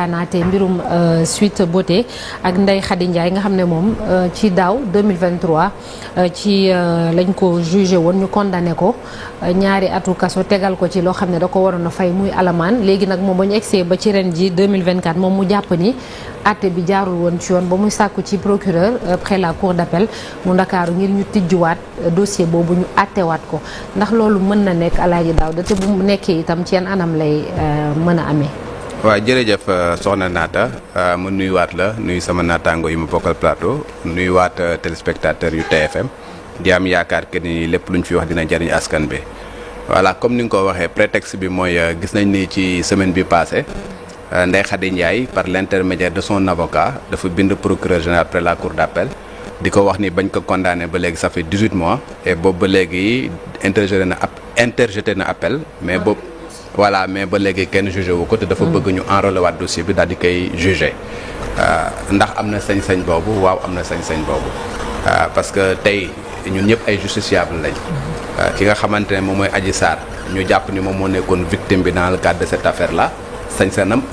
naate mbirum Sweet Beauté ak Ndeye Khady Ndiaye nga xam ne moom ci daaw 2023 ci lañ ko jugé woon ñu condamné ko ñaari atu kaso tegal ko ci loo xam ne da ko waroon a fay muy alamaan léegi nag moom ba ñu egsee ba ci ren ji 2024 moom mu jàpp ni àtte bi jaarul woon ci yoon ba muy sàkku ci procureur près la cour d'appel mu Ndakaaru ngir ñu tijjuwaat dossier boobu ñu àttewaat ko ndax loolu mën na nekk Alaaji Daawda te bu mu nekkee itam ci yan anam lay mën a amee. waaw jërëjëf soxna Naata ma nuyuwaat la nuyu sama naataango yi ma bokkal plateau nuyuwaat téléspectateur yu TFM di am yaakaar que ni lépp lu ñu fi wax dina jariñ askan bi voilà comme ni nga ko waxee prétexte bi mooy gis nañ ni ci semaine bi passée Ndeye Khady Ndiaye par l'intermédiaire de son avocat dafa bind procureur général près la cour d'appel di ko wax ni bañ ko condamné ba léegi ça fait 18 mois et boobu ba léegi interjeté na appel mais boobu voilà mais ba léegi kenn jugé wu ko te dafa bëgg ñu enrôler waat dossier bi daal di koy jugé ndax am na sañ-sañ boobu waaw am na sañ-sañ boobu parce que tey ñun ñëpp ay justiciable lañ ki nga xamante ne moom mooy Adji Sarr ñu jàpp ni moom moo nekkoon victime bi dans le cadre de cette affaire là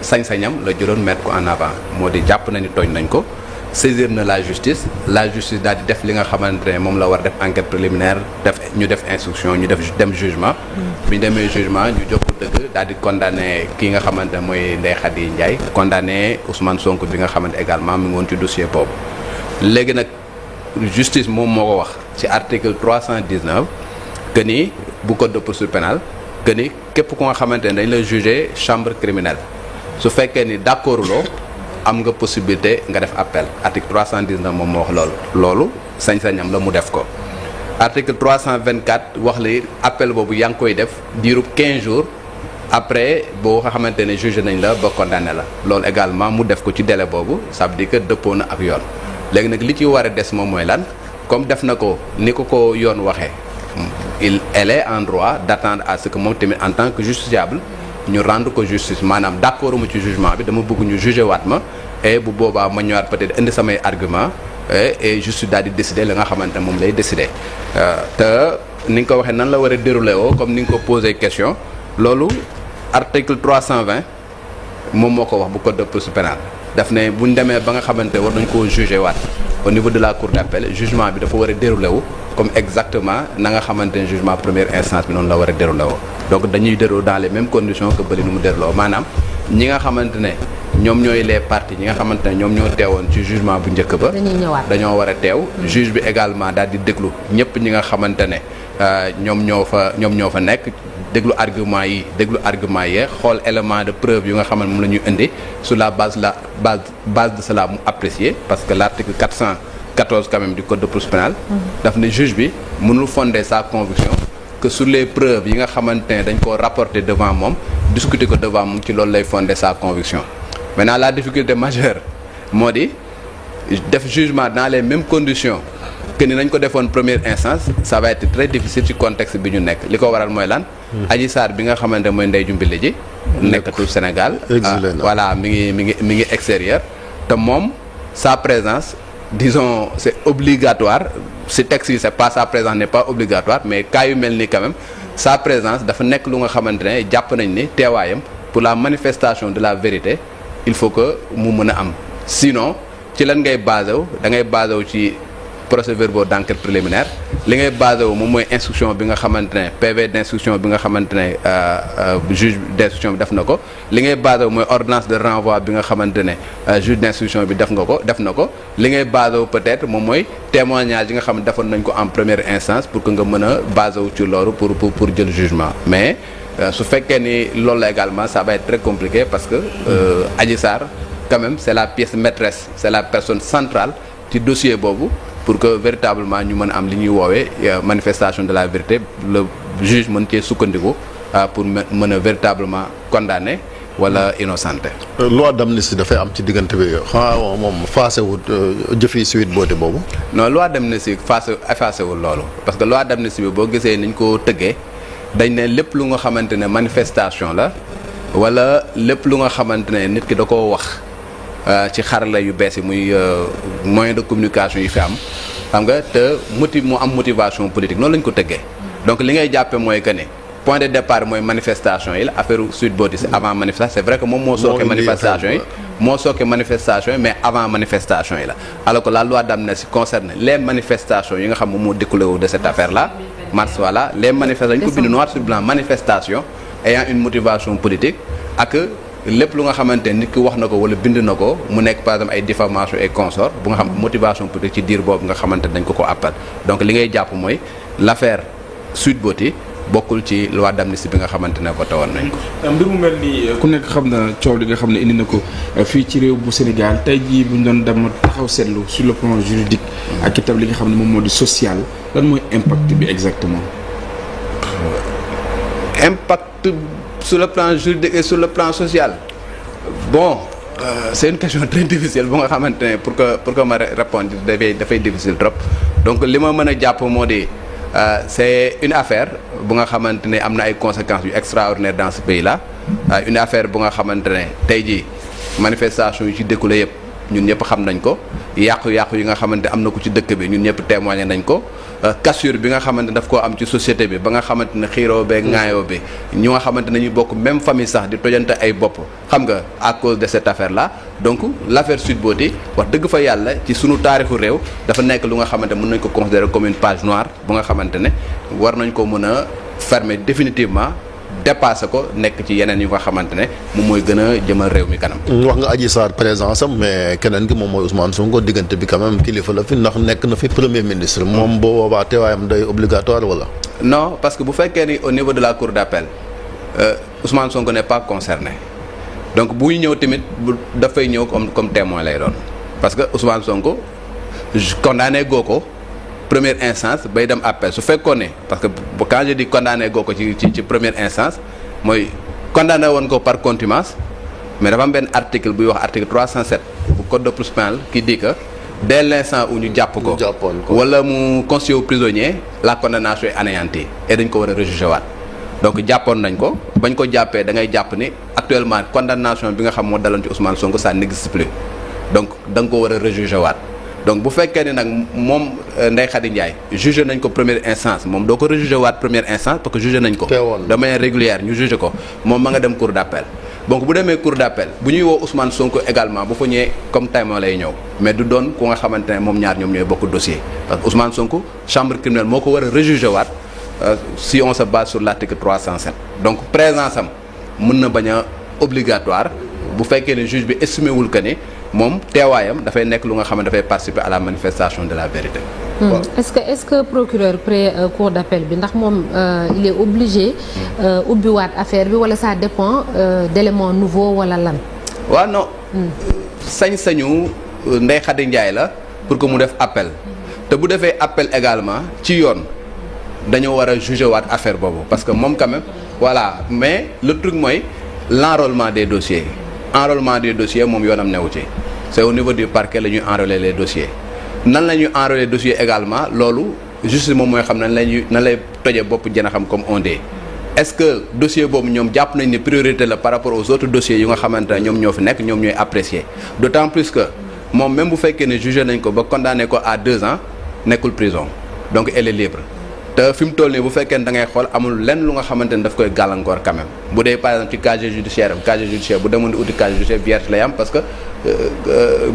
sañ-sañam la jëloon mettre ko en avant moo di jàpp na ni tooñ nañ ko saisir na la justice daal di def li nga xamante ne moom la war def enquête préliminaire ñu def instruction ñu def dem jugement bi ñu demee jugement ñu jox ko dëgg daal di condamné kii nga xamante ne mooy Ndeye Khady Ndiaye condamné Ousmane Sonko bi nga xamante également mi ngi woon ci dossier boobu léegi nag justice moom moo ko wax ci article 319 que ni bu code de procédure pénale que ni képp ku nga xamante ne dañ la jugé chambre criminelle su fekkee ni d'accord loo am nga possibilité nga def appel article 319 moom moo wax loolu sañ-sañam la mu def ko article 324 wax li appel boobu yaa ngi koy def diirub 15 jours après boo nga xamante ne jugé nañ la ba condamné la loolu également mu def ko ci délai boobu ça veut dire que dëppoo na ak yoon léegi nag li ci war a des moom mooy lan comme def na ko ni ko yoon waxee elle est en droit d'attendre à ce que moom tamit en tant que justiciable ñu rendre ko justice maanaam d'accord mu ci jugement bi dama bëgg ñu juger waat ma et bu boobaa ma ñëwaat peut-être indi samay argument et justice daal di décider la nga xamante ne moom lay décider te ni nga ko waxee nan la war a dérouler woo comme ni nga ko posé question loolu article 320 moom moo ko wax bu code de procédure pénale daf ne bu ñu demee ba nga xamante ne war nañ koo juger waat au niveau de la cour d'appel jugement bi dafa war a dérouler wu comme exactement na nga xamante ne jugement première instance bi noonu la war a dérouler woo donc dañuy dérouler dans les mêmes conditions que bëri nu mu déroulé maanaam ñi nga xamante ne ñoom ñooy les parties ñi nga xamante ne ñoom ñoo teewoon ci jugement bu njëkk ba dañoo war a teew juge bi également daal di déglu ñëpp ñi nga xamante ne ñoom ñoo fa nekk déglu argument yi xool élément de preuve yu nga xamante moom la ñuy indi sur la base de cela mu apprécier parce que l'article 414 quand même du code de procédure pénale daf ne juge bi mënul fonder sa conviction que sur les preuves yi nga xamante ne dañ koo rapporter devant moom discuter ko devant moom ci loolu lay fonder sa conviction maintenant la difficulté majeure moo di def jugement dans les mêmes conditions que ni nañ ko defoon première instance ça va être très difficile ci contexte bi ñu nekk li ko waral mooy lan Adji Sarr bi nga xamante mooy Ndeye Jumbile ji nekkatul Sénégal voilà mi ngi extérieur te moom sa présence disons c'est obligatoire si texte yi c'est pas sa présence n'est pas obligatoire mais cas yu mel ni quand même sa présence dafa nekk lu nga xamante ne jàpp nañ ni teewaayam pour la manifestation de la vérité il faut que mu mën a am sinon ci lan ngay basé wu da ngay basé wu ci procès-verbaux d'enquête préliminaire li ngay basé wu moom mooy instruction bi nga xamante ne PV d'instruction bi nga xamante ne juge d'instruction bi def na ko li ngay basé wu mooy ordonnance de renvoi bi nga xamante ne juge d'instruction bi def na ko li ngay basé wu peut-être moom mooy témoignage yi nga xam ne defoon nañ ko en première instance pour que nga mën a basé wu ci loolu pour jël jugement mais su fekkee ni loolu la également ça va être très compliqué parce que Adji Sarr quand même c'est la pièce maîtresse c'est la personne centrale ci dossier boobu pour que véritablement ñu mën a am li ñuy woowee manifestation de la vérité le juge mën cee sukkandiku pour mën a véritablement condamner wala innocenté. loi d'amnistie dafay am ci diggante bi xanaa moom effacé wul jëfi Sweet Beauté boobu. non loi d'amnistie effacé wul loolu parce que loi d'amnistie bi boo gisee niñ ko tëggee dañ ne lépp lu nga xamante ne manifestation la wala lépp lu nga xamante ne nit ki da koo wax. ci xarala yu bees yi muy moyen de communication yi fi am xam nga te mu am motivation politique noonu lañ ko tëggee donc li ngay jàppe mooy que ne point de départ mooy manifestation yi la affaire Sweet Beauté c'est avant manifestation c'est vrai que moom moo sooke manifestation yi mais avant manifestation yi la alors que la loi d'amnistie concerne les manifestations yi nga xam moom moo découlé wu de cette affaire là voilà les manifestations dañu ko bind noir sur blanc manifestation ayant une motivation politique ak lépp lu nga xamante nit ki wax na ko wala bind na ko mu nekk par exemple ay diffamation et consort bu nga xam motivation politique ci diir boobu nga xamante dañ ko appel donc li ngay jàpp mooy l'affaire Sweet Beauté bokkul ci loi d'amnistie bi nga xamante ne voté woon nañ ko. mbir mu mel ni ku nekk xam na coow li nga xam ne indi na ko fii ci réew bu Sénégal tey jii bu ñu doon dem taxaw seetlu sur le plan juridique. ak itam li nga xam ne moom moo di social lan mooy impact bi exactement. impact sur le plan juridique et sur le plan social bon c'est une question très difficile bu nga xamante ne pour que ma répondre dafay difficile trop donc li ma mën a jàpp moo di. C'est une affaire bu nga xamante ne am na ay conséquences yu extraordinaires dans ce pays là une affaire bu nga xamante ne tey jii manifestation yu ci découlé yëpp ñun ñëpp xam nañ ko yàqu-yàqu yi nga xamante am na ko ci dëkk bi ñun ñëpp témoigné nañ ko cassure bi nga xamante daf koo am ci société bi ba nga xamante ne xiiroo bee ŋaayoo bi ñu nga xamante ne ñu bokk même famille sax di tojante ay bopp xam nga à cause de cette affaire là donc l'affaire Sweet Beauté wax dëgg fa yàlla ci sunu taarixu réew dafa nekk lu nga xamante mën nañ ko considérer comme une page noire bu nga xamante ne war nañ ko mën a fermer définitivement dépassé ko nekk ci yeneen yu nga xamante ne moom mooy gën a jëmal réew mi kanam. wax nga Adji Sarr présence am mais keneen ki moom mooy Ousmane Sonko diggante bi quand même kilifa la fi ndax nekk na fi premier ministre. moom boo boobaa teewaayam day obligatoire wala. non parce que bu fekkee ni au niveau de la cour d'appel Ousmane Sonko n'est pas concerné donc buy ñëw tamit dafay ñëw comme témoin lay doon parce que Ousmane Sonko condamné goo ko. première instance bay dem appel su fekkoon ne parce que quand je dis condamné goo ko ci première instance mooy condamné woon ko par contumace mais dafa am benn article buy wax article 307 bu code de procédure pénale qui dit que dès l'instant où ñu jàpp ko wala mu constitué prisonnier la condamnation est anéantie et dañ ko war a rejuger waat donc jàppoon nañ ko bañ ko jàppee da ngay jàpp ni actuellement condamnation bi nga xam moo daloon ci Ousmane Sonko ça n'existe plus donc da nga ko war a rejuger waat donc bu fekkee ne nag moom Ndeye Khady Ndiaye jugé nañ ko première instance moom doo ko rejugé waat première instance parce que jugé nañ ko de manière régulière ñu jugé ko moom ma nga dem cour d'appel donc bu demee cour d'appel bu ñuy woo Ousmane Sonko également bu fa ñëwee comme témoin lay ñëw mais du doon ku nga xamante ne moom ñaar ñoom ñooy bokk dossier parce que Ousmane Sonko chambre criminelle moo ko war a rejugé waat si on se base sur l'article 307 donc présence am mën na bañ a obligatoire bu fekkee ne juge bi estimé wul que ne moom teewaayam dafay nekk lu nga xam ne dafay participer à la manifestation de la vérité. est-ce que procureur près cour d'appel bi ndax moom il est obligé ubbiwaat affaire bi wala ça dépend d'éléments nouveaux wala lan. waaw non. sañ-sañu Ndeye Khady Ndiaye la pour que mu def appel te bu defee appel également ci yoon dañoo war a juger waat affaire boobu parce que moom quand même voilà mais le truc mooy l'enrôlement des dossiers. enrôlement des dossiers moom yoonam newu ci c'est au niveau du parquet la ñuy enrôler les dossiers nan la ñuy enrôler dossiers également loolu juste moom mooy xam nan lay tojee bopp jën a xam comme on dit est-ce que dossier boobu ñoom jàpp nañ ne priorité la par rapport aux autres dossiers yu nga xamante ne ñoom ñoo fi nekk ñoom ñooy apprécier d'autant plus que moom même bu fekkee ne jugé nañ ko ba condamné ko à 2 ans nekkul prison donc elle est libre te fi mu toll nii bu fekkee ne da ngay xool amul lenn lu nga xamante ne daf koy gàllankoor quand même bu dee par exemple ci casier judiciaire bu demoon di uti casier judiciaire vierge lay am parce que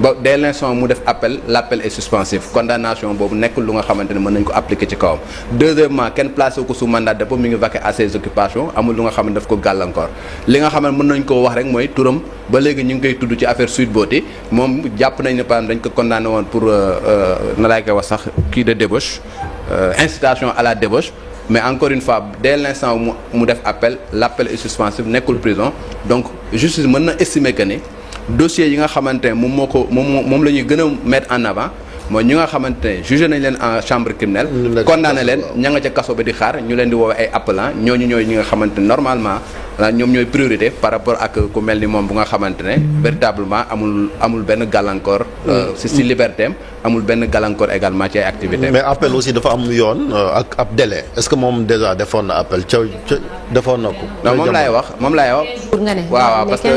ba dès l'instant mu def l'appel est suspensif condamnation boobu nekkul lu nga xamante ne mën nañ ko appliquer ci kawam. deuxièmement kenn placé ko sous mandat de dépôt mi ngi vaquer à ses occupations amul lu nga xam ne daf ko gàllankoor li nga xam ne mën nañ koo wax rek mooy turam ba léegi ñu ngi koy tudd ci affaire Sweet Beauté moom jàpp nañ ne par exemple dañ ko condamné woon pour na laay koy wax sax kii de débauche. Incitation à la débauche mais encore une fois dès l'instant où mu def l'appel est suspensif nekkul prison donc justice mën na estimer que ne dossier yi nga xamante ne moom la ñuy gën a mettre en avant mooy ñi nga xamante ne jugé nañ leen en chambre criminelle condamné leen ña nga ca kaso ba di xaar ñu leen di woowee ay appelants ñooñu ñooy ñi nga xamante ne normalement ñoom ñooy priorité par rapport ak ku mel ni moom bu nga xamante ne véritablement amul benn gàllankoor si liberté am amul benn gàllankoor également ci ay activités. mais appel aussi dafa am yoon ak ab délai est-ce que moom déjà defoon na appel ca defoon na ko. non moom laay wax. waaw parce que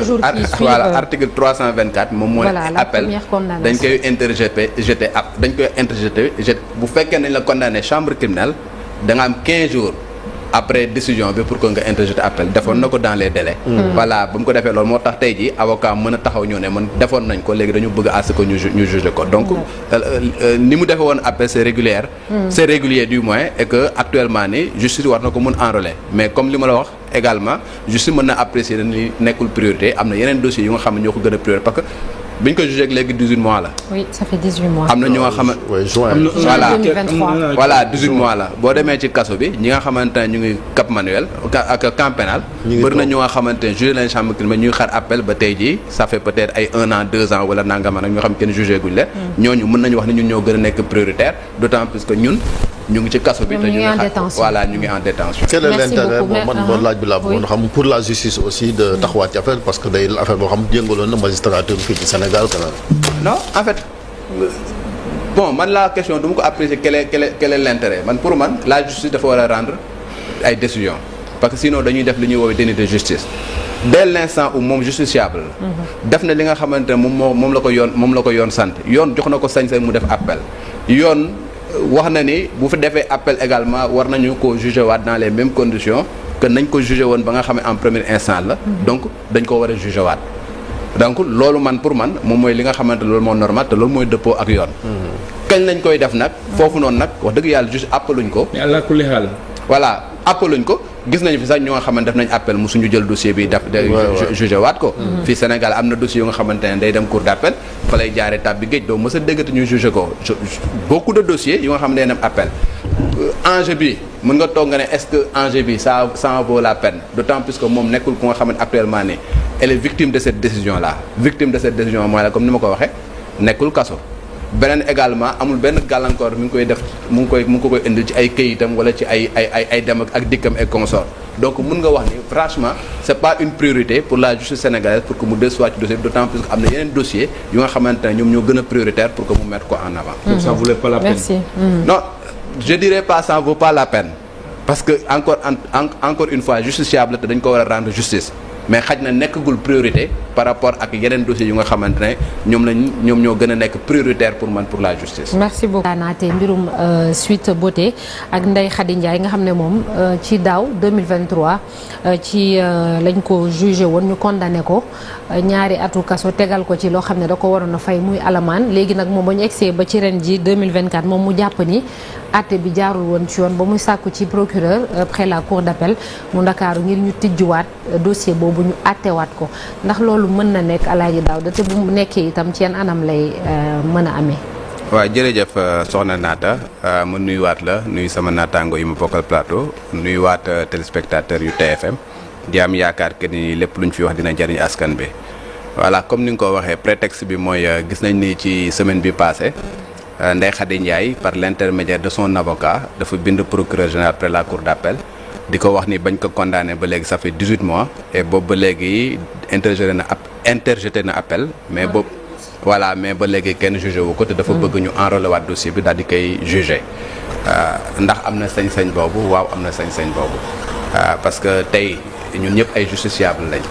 voilà article 324 moom mooy appel dañ koy interjeté bu fekkee nañ la condamné chambre criminelle da nga am 15 jours après décision bi pour que nga interjeter appel defoon na ko dans les délais. voilà ba mu ko defee loolu moo tax tey jii avocat mën a taxaw ñëw ne man defoon nañ ko léegi dañu bëgg à ce que ñu juger ko donc ni mu defee woon appel c'est régulière. c'est régulier du moins et que actuellement ni justice war na ko mën enrôler mais comme li ma la wax également justice mën na apprécier ni nekkul priorité am na yeneen dossiers yu nga xam ne ñoo ko gën a priorité parce que bi ñu ko jugé léegi 18 mois la. oui ça fait 18 mois. am na ñoo xam ne juin. Juin 2023. voilà 18 mois la boo demee ci kaso bi ñi nga xamante ne ñu ngi Cap Manuel ak camp pénal bëri na ñu nga xamante ne jugé leen chambre criminelle ñu ngi xaar appel ba tey jii ça fait peut-être ay 1 an 2 ans wala nangama nag ñoo xam kenn jugé guñ leen. ñooñu mën nañu wax ne ñun ñoo gën a nekk prioritaire d'autant plus que ñun ñu ngi ci kaso bi. te ñu ngi en détention voilà ñu ngi en détention. quel est l'intérêt moom man loolu laaj bi laa bëggoon xam pour la justice aussi de taxawaat ci affaire parce que day affaire boo xam yëngaloon na magistrature fii ci Sénégal quand même. non en fait bon man la question du ma ko apprécier quel est l'intérêt man pour man la justice dafa war a rendre ay décisions parce que sinon dañuy def li ñuy woowee déni de justice dès l'instant où moom justiciable la. def na li nga xamante ne moom la ko yoon sant yoon jox na ko sañ-sañ mu def appel yoon. wax na ni bu fi defee appel également war nañu ko juger waat dans les mêmes conditions que nañ ko juger woon ba nga xam ne en premier instant la. donc dañ ko war a juger waat. donc loolu man pour man moom mooy li nga xamante loolu moo normal te loolu mooy dëppoo ak yoon. kañ lañ koy def nag. foofu noonu nag wax dëgg yàlla juste appeluñ ko. mais allah kulli xaal. voilà appeluñ ko gis nañu fi sax ñoo nga xamante def nañ appel mu suñu jël dossier bi def juger waat ko. fii Sénégal am na dossier yu nga xamante ne day dem cour d'appel fa lay jaaree tàbbi géej doo mës a déggati ñu juger ko beaucoup de dossiers yu nga xam ne day dem appel enjeu bi mën nga toog nga ne est-ce que enjeu bi ça vaut la peine d'autant plus que moom nekkul ku nga xamante actuellement ni elle est victime de cette décision là victime de cette décision mooy la comme ni ma ko waxee nekkul kaso beneen également amul benn gàllankoor mi ngi koy def mu ngi ko koy indil ci ay këyitam wala ci ay dem ak dikkam et consort donc mën nga wax ni franchement c'est pas une priorité pour la justice sénégalaise pour que mu dellusiwaat ci dossier d'autant plus que am na yeneen dossiers yu nga xamante ne ñoom ñoo gën a prioritaire pour que mu mettre ko en avant. donc ça vaut pas la peine. Merci. non je dirais pas ça vaut pas la peine parce que encore une fois justiciable te dañ ko war a rendre justice mais xaj na nekkagul priorité par rapport ak yeneen dossiers yu nga xamante ne ñoom ñoo gën a nekk prioritaire pour man pour la justice. merci beaucoup. daanaate mbirum Sweet Beauté ak Ndeye Khady Ndiaye nga xam ne moom ci daaw 2023 ci lañ ko jugé woon ñu condamné ko ñaari atu kaso tegal ko ci loo xam ne da ko waroon a fay muy alamaan léegi nag moom ba ñu egsee ba ci ren ji 2024 moom mu jàpp ni àtte bi jaarul woon ci yoon ba muy sàkku ci procureur près la cour d'appel mu Ndakaaru ngir ñu tijjuwaat dossier boobu ñu àttewaat ko ndax loolu mën na nekk Alaaji Daawda te bu nekkee itam ci yenn anam lay mën a amee. waaw jërëjëf soxna Naata ma nuyuwaat la nuyu sama naataango yi ma bokkal plateau nuyuwaat téléspectateur yu TFM di am yaakaar que ni lépp lu ñu fi wax dina jariñ askan bi voilà comme ni nga ko waxee prétexte bi mooy gis nañ ni ci semaine bi passée Ndeye Khady Ndiaye par l'intermédiaire de son avocat dafa bind procureur général près la cour d'appel di ko wax ni bañ ko condamné ba léegi ça fait 18 mois et boobu ba léegi interjeté na appel mais boobu voilà mais ba léegi kenn jugé wu ko te dafa bëgg ñu enrôler waat dossier bi daal di koy jugé ndax am na sañ-sañ boobu waaw am na sañ-sañ boobu parce que tey ñun ñëpp ay justiciable lañ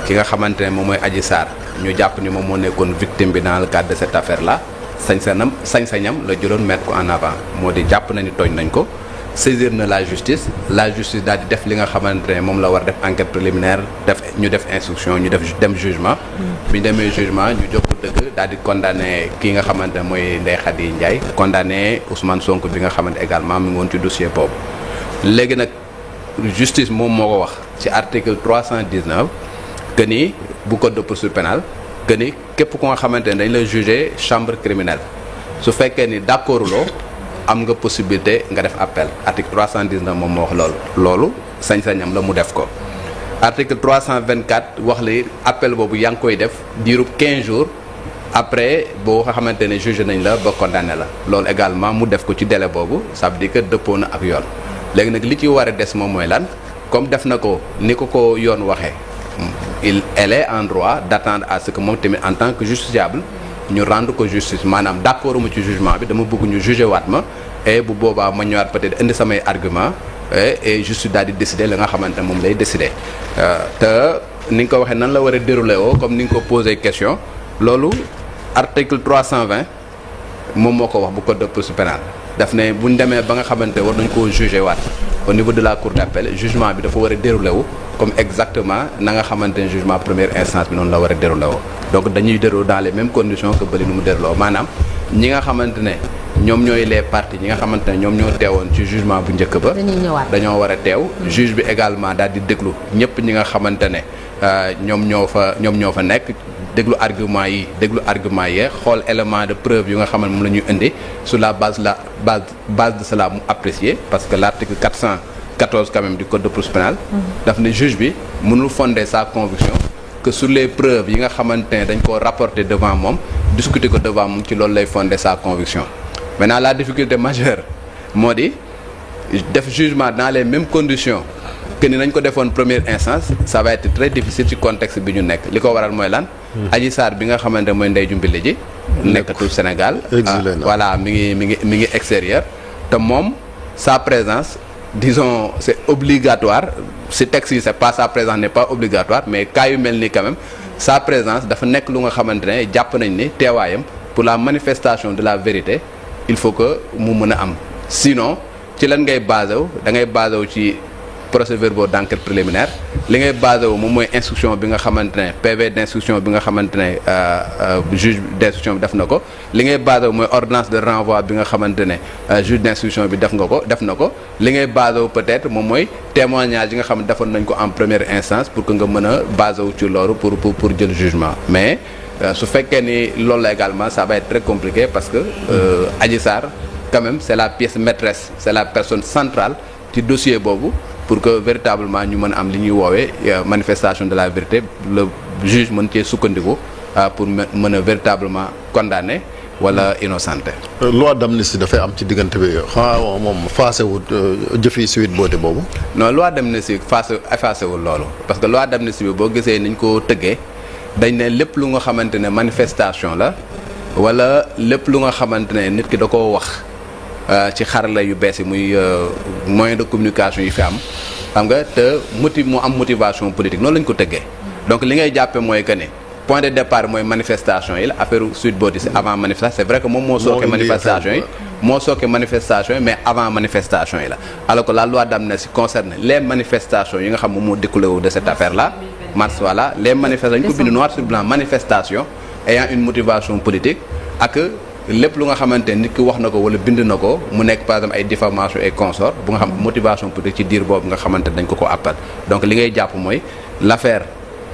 ki nga xamante ne moom mooy Adji Sarr ñu jàpp ni moom moo nekkoon victime bi dans le cadre de cette affaire là sañ-sañam la jëloon mettre ko en avant moo di jàpp na ni tooñ nañ ko saisir na la justice daal di def li nga xamante ne moom la war def enquête préliminaire ñu def instruction ñu def dem jugement bi ñu demee jugement ñu jox ko dëgg daal di condamné kii nga xamante ne mooy Ndeye Khady Ndiaye condamné Ousmane Sonko bi nga xamante également mi ngi woon ci dossier boobu léegi nag justice moom moo ko wax ci article 319 que ni bu code de procédure pénale que ni képp ku nga xamante ne dañ la juger chambre criminelle su fekkee ni d'accorduloo am nga possibilité nga def appel article 319 moom moo wax loolu sañ-sañam la mu def ko article 324 wax li appel boobu yaa ngi koy def diirub 15 jours après boo nga xamante ne jugé nañ la ba condamné la loolu également mu def ko ci délai boobu ça veut dire que dëppoo na ak yoon léegi nag li ci war a des moom mooy lan comme def na ko ni ko yoon waxee elle est en droit d'attendre à ce que moom tamit en tant que justiciable ñu rendre ko justice maanaam d'accord mu ci jugement bi dama bëgg ñu juger waat ma et bu boobaa ma ñëwaat peut-être indi samay argument et justice daal di décider la nga xamante ne moom lay décider te ni nga ko waxee nan la war a dérouler woo comme ni nga ko posé question loolu article 320 moom moo ko wax bu code de procédure pénale daf ne bu ñu demee ba nga xamante war nañ koo juger waat au niveau de la cour d'appel jugement bi dafa war a déroulé wu comme exactement na nga xamante ne jugement première instance bi noonu la war a déroulé woo donc dañuy déroulé dans les mêmes conditions que bëri nu mu déroulé woo maanaam ñi nga xamante ne ñoom ñooy les parties ñi nga xamante ne ñoom ñoo teewoon ci jugement bu njëkk ba dañoo war a teew juge bi également daal di déglu ñëpp ñi nga xamante ne ñoom ñoo fa nekk déglu argument yi xool élément de preuve yu nga xamante moom la ñuy indi sur la base de cela mu apprécier parce que l'article 414 quand même du code de procédure pénale daf ne juge bi mënul fonder sa conviction que sur les preuves yi nga xamante ne dañ koo rapporter devant moom discuter ko devant moom ci loolu lay fonder sa conviction maintenant la difficulté majeure moo di def jugement dans les mêmes conditions que ni nañ ko defoon première instance ça va être très difficile ci contexte bi ñu nekk li ko waral mooy lan Adji Sarr bi nga xamante mooy ndey ju mbili ji nekkatul Sénégal voilà mi ngi extérieur te moom sa présence disons c'est obligatoire ci texte yi c'est pas sa présence n'est pas obligatoire mais cas yu mel nii quand même sa présence dafa nekk lu nga xamante ne jàpp nañ ni teewaayam pour la manifestation de la vérité il faut que mu mën a am sinon ci lan ngay basé wu da ngay basé wu ci procès-verbaux d'enquête préliminaire li ngay basé wu moom mooy instruction bi nga xamante ne PV d'instruction bi nga xamante ne juge d'instruction bi def na ko li ngay basé wu mooy ordonnance de renvoi bi nga xamante ne juge d'instruction bi def na ko li ngay basé wu peut-être moom mooy témoignage yi nga xam ne defoon nañ ko en première instance pour que nga mën a basé wu ci loolu pour jël jugement mais su fekkee ni loolu la également ça va être très compliqué parce que Adji Sarr quand même c'est la pièce maîtresse c'est la personne centrale ci dossier boobu pour que véritablement ñu mën a am li ñuy woowee manifestation de la vérité le juge mën cee sukkandiku pour mën a véritablement condamner wala innocenté. loi d'amnistie dafay am ci diggante bi xanaa moom effacé wut jëfi Sweet Beauté boobu. non loi d'amnistie effacé wul loolu parce que loi d'amnistie bi boo gisee niñ ko tëggee dañ ne lépp lu nga xamante ne manifestation la wala lépp lu nga xamante ne nit ki da koo wax. ci xarala yu bees yi muy moyen de communication yi fi am xam nga te mu am motivation politique noonu lañ ko tëggee donc li ngay jàppe mooy que ne point de départ mooy manifestation yi la affaire Sweet Beauté c'est avant manifestation c'est vrai que moom moo sooke manifestation yi mais avant manifestation yi la alors que la loi d'amnistie concerne les manifestations yi nga xam moom moo découlé wu de cette affaire là voilà les manifestations ñu ko bind noir sur blanc manifestation ayant une motivation politique ak lépp lu nga xamante ne nit ki wax na ko wala bind na ko mu nekk par exemple ay diffamation et consort bu nga xam motivation politique ci diir boobu nga xamante ne dañ ko appel donc li ngay jàpp mooy l'affaire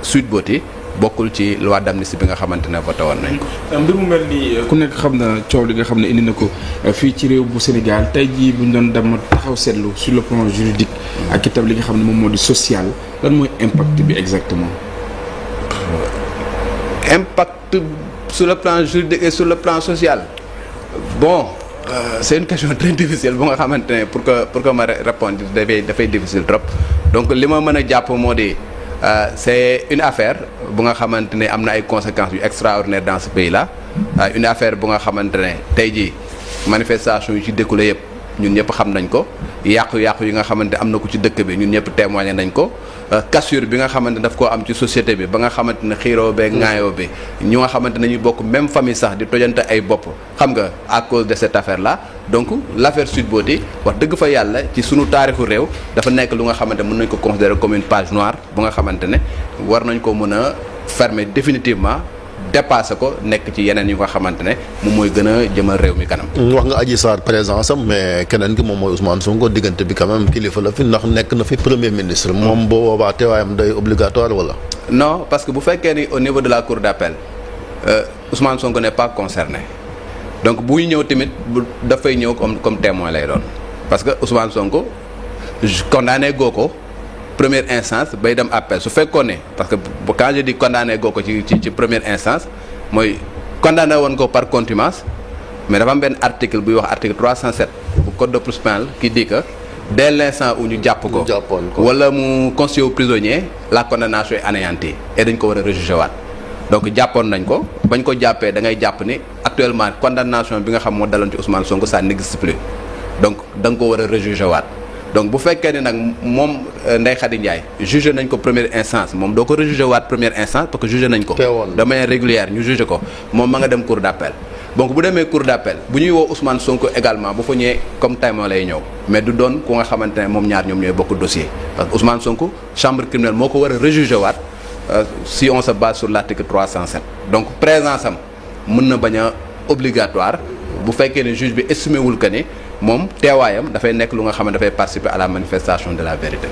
Sweet Beauté bokkul ci loi d'amnistie bi nga xamante ne voté woon nañ ko. mbir mu mel ni ku nekk xam na coow li nga xam ne indi na ko fii ci réew bu Sénégal tey jii bu ñu doon dem taxaw seetlu sur le plan juridique ak itam li nga xam ne moom moo di social lan mooy impact bi exactement. impact sur le plan juridique et sur le plan social bon c'est une question très difficile bu nga xamante ne pour que ma répondre dafay difficile trop donc li ma mën a jàpp moo di c'est une affaire bu nga xamante ne am na ay conséquences yu extraordinaires dans ce pays là une affaire bu nga xamante ne tey jii manifestation yu ci découlé yëpp ñun ñëpp xam nañ ko yàqu-yàqu yi nga xamante am na ko ci dëkk bi ñun ñëpp témoigné nañ ko cassure bi nga xamante daf koo am ci société bi ba nga xamante ne xiiroo bee ŋaayoo bi ñu nga xamante ne ñu bokk même famille sax di tojante ay bopp xam nga à cause de cette affaire là donc l'affaire Sweet Beauté wax dëgg fa yàlla ci sunu taarixu réew dafa nekk lu nga xamante mën nañ ko considérer comme une page noire bu nga xamante ne war nañ ko mën a fermer définitivement dépassé ko nekk ci yeneen yu nga xamante ne moom mooy gën a jëmal réew mi kanam. wax nga Adji Sarr présence am mais keneen ki moom mooy Ousmane Sonko diggante bi quand même kilifa la fi ndax nekk na fi premier ministre. moom boo boobaa teewaayam day obligatoire wala. non parce que bu fekkee ni au niveau de la cour d'appel Ousmane Sonko n'est pas concerné donc buy ñëw tamit dafay ñëw comme témoin lay doon parce que Ousmane Sonko condamné goo ko. première instance bay dem appel su fekkoon ne parce que quand je dis condamné goo ko ci première instance mooy condamné woon ko par contumace mais dafa am benn article buy wax article 307 bu code de procédure pénale qui dit que dès l'instant où ñu jàpp ko wala mu constitué prisonnier la condamnation est anéantie et dañ ko war a rejuger waat donc jàppoon nañ ko bañ ko jàppee da ngay jàpp ni actuellement condamnation bi nga xam moo daloon ci Ousmane Sonko ça n'existe plus donc da nga ko war a rejuger waat donc bu fekkee ne nag moom Ndeye Khady Ndiaye jugé nañ ko première instance moom doo ko rejuger waat première instance parce que jugé nañ ko de manière régulière ñu jugé ko moom ma nga dem cour d'appel donc bu demee cour d'appel bu ñuy woo Ousmane Sonko également bu fa ñëwee comme témoin lay ñëw mais du doon ku nga xamante ne moom ñaar ñoom ñooy bokk dossier parce que Ousmane Sonko chambre criminelle moo ko war a rejuger waat si on se base sur l'article 307 donc présence am mën na bañ a obligatoire bu fekkee ne juge bi estimé wul que ne moom teewaayam dafay nekk lu nga xam ne dafay participer à la manifestation de la vérité.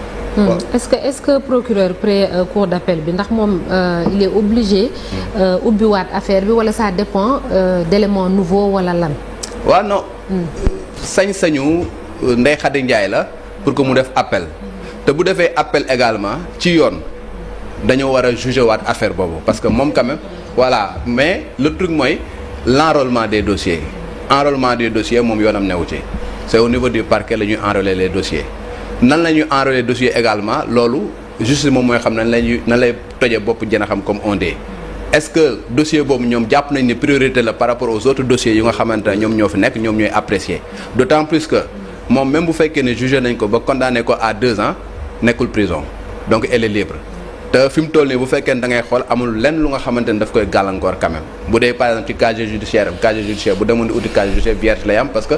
est-ce que procureur près cour d'appel bi ndax moom il est obligé ubbiwaat affaire bi wala ça dépend d'éléments nouveaux wala lan. waaw non sañ-sañu Ndeye Khady Ndiaye la pour que mu def appel te bu defee appel également ci yoon dañoo war a juger waat affaire boobu parce que moom quand même voilà mais le truc mooy l'enrôlement des dossiers moom yoonam newu ci c'est au niveau du parquet la ñuy enrôler les dossiers nan la ñuy enrôler dossier également loolu justice moom mooy xam nan lay tojee bopp jën a xam comme on dit est-ce que dossier boobu ñoom jàpp nañ ne priorité la par rapport aux autres dossiers yu nga xamante ne ñoom ñoo fi nekk ñoom ñooy apprécier d'autant plus que moom même bu fekkee ne jugé nañ ko ba condamné ko à 2 ans nekkul prison donc elle est libre te fi mu toll nii bu fekkee ne da ngay xool amul lenn lu nga xamante ne daf koy gàllankoor quand même bu dee par exemple ci casier judiciaire bu demoon di uti casier judiciaire vierge lay am parce que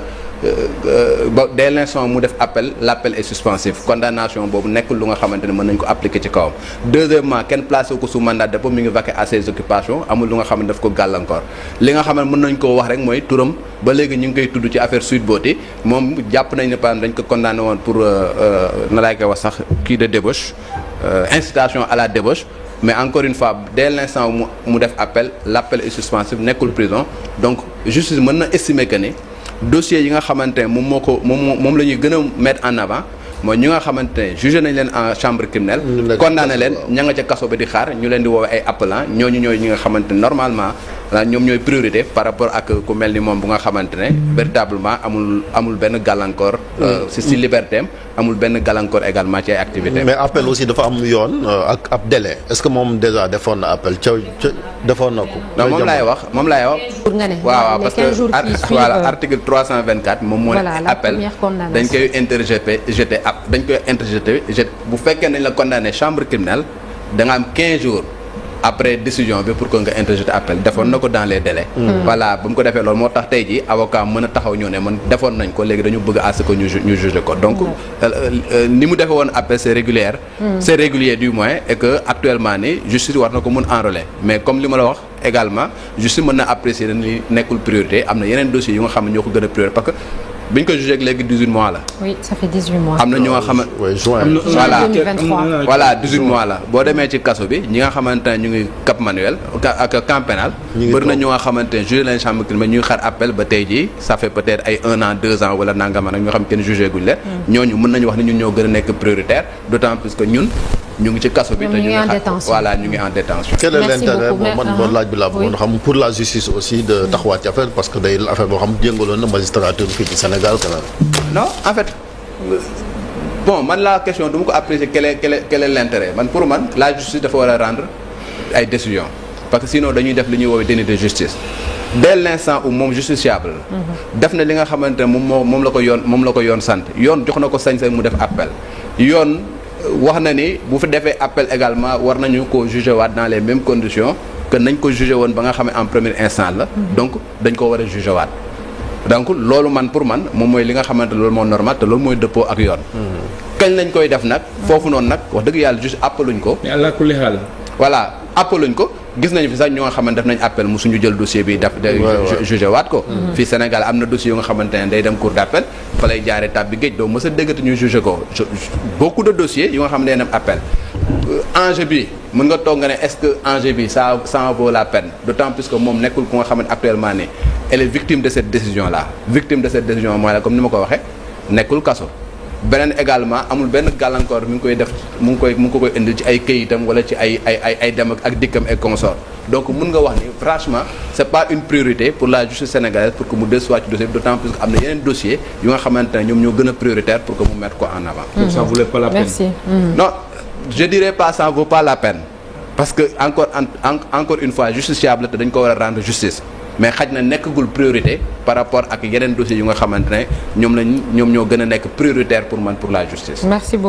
ba dès l'instant mu def appel l'appel est suspensif condamnation boobu nekkul lu nga xamante ne mën nañ ko appliquer ci kawam. deuxièmement kenn placé ko sous mandat de dépôt mi ngi vaquer à ses occupations amul lu nga xam ne daf ko gàllankoor li nga xam ne mën nañ koo wax rek mooy turam ba léegi ñu ngi koy tudd ci affaire Sweet Beauté moom jàpp nañ ne par exemple dañ ko condamné woon pour na laay koy wax sax kii de débauche incitation à la débauche mais encore une fois dès l'instant mu def appel l'appel est suspensif nekkul prison donc justice mën na estimer que ne dossier yi nga xamante ne moom la ñuy gën a mettre en avant mooy ñi nga xamante ne jugé nañ leen en chambre criminelle condamné leen ña nga ca kaso ba di xaar ñu leen di woowee ay appelants ñooñu ñooy ñi nga xamante ne normalement ñoom ñooy priorité par rapport ak ku mel ni moom bu nga xamante ne véritablement amul benn gàllankoor si liberté am amul benn gàllankoor également ci ay activités. mais appel aussi dafa am yoon ak ab délai est-ce que moom déjà defoon na appel defoon na ko. non moom laay wax. waaw parce que voilà article 324 moom moo ne appel dañ koy interjeté bu fekkee nañ la condamné chambre criminelle da nga am 15 jours après décision bi pour que nga interjeté appel defoon na ko dans les délais. voilà ba mu ko defee loolu moo tax tey jii avocat mën a taxaw ñëw ne man defoon nañ ko léegi dañu bëgg à ce que ñu juger ko donc ni mu defee woon appel c'est régulier. c'est régulier du moins et que actuellement ni justice war na ko mën enrôler mais comme li ma la wax également justice mën na apprécier ni nekkul priorité am na yeneen dossiers yu nga xam ne ñoo ko gën a priorité parce que bi ñu ko jugé léegi 18 mois la. oui ça fait 18 mois. am na ñu nga xam ne voilà 18 mois la boo demee ci kaso bi ñi nga xamante ne ñu ngi Cap Manuel ak camp pénal bëri na ñu nga xamante ne jugé leen chambre criminelle ñuy xaar appel ba tey jii ça fait peut-être ay 1 an 2 ans wala nangama nag ñoo xam kenn jugé guñ leen. ñooñu mën nañu wax ne ñun ñoo gën a nekk prioritaire d'autant plus que ñun ñu ngi ci kaso bi te ñu ngi en détention voilà ñu ngi en détention. quel est l'intérêt man loolu laaj bi laa bëggoon xam pour la justice aussi de taxawaat ci affaire parce que day affaire boo xam jéngaloon na magistrature fii ci Sénégal quand même. non en fait bon man la question du ma ko apprécier quel est l'intérêt man pour man la justice dafa war a rendre ay décisions parce que sinon dañuy def li ñuy woowee déni de justice dès l'instant où moom justiciable la. def na li nga xamante ne moom la ko yoon sant yoon jox na ko sañ-sañ mu def appel yoon. wax na ni bu fi defee appel également war nañu ko juger waat dans les mêmes conditions que nañ ko juger woon ba nga xam ne en premier instant la donc dañ ko war a juger waat donc loolu man pour man moom mooy li nga xamante loolu moo normal te loolu mooy dëppoo ak yoon kañ lañ koy def nag foofu noonu nag wax dëgg yàlla juste appeluñ ko mais àla kulli xaal voilà appeluñ ko gis nañu fi sax ñoo nga xamante def nañ appel mu suñu jël dossier bi daf jugé waat ko fii Sénégal am na dossier yu nga xamante ne day dem cour d'appel fa lay jaaree tab bi géej doo mës a déggati ñu jugé ko beaucoup de dossiers yu nga xam ne day dem appel enjeu bi mën nga toog nga ne est-ce que enjeu bi ça vaut la peine d'autant plus que moom nekkul ku nga xamante actuellement ni elle est victime de cette décision là victime de cette décision mooy la comme ni ma ko waxee nekkul kaso beneen également amul benn gàllankoor mi ngi koy def mu ngi ko koy indil ci ay këyitam wala ci ay dem ak dikkam et consort donc mën nga wax ni franchement c'est pas une priorité pour la justice sénégalaise pour que mu dellusiwaat ci dossier bi d'autant plus que am na yeneen dossier yu nga xamante ne ñoom ñoo gën a prioritaire pour que mu mettre ko en avant. donc ça vaut pas la peine. Merci. Non je dirais pas ça vaut pas la peine parce que encore une fois justiciable te dañ ko war a rendre justice. mais xaj na nekkagul priorité par rapport ak yeneen dossiers yu nga xamante ne ñoom ñoo gën a nekk prioritaire pour man pour la justice. Merci beaucoup.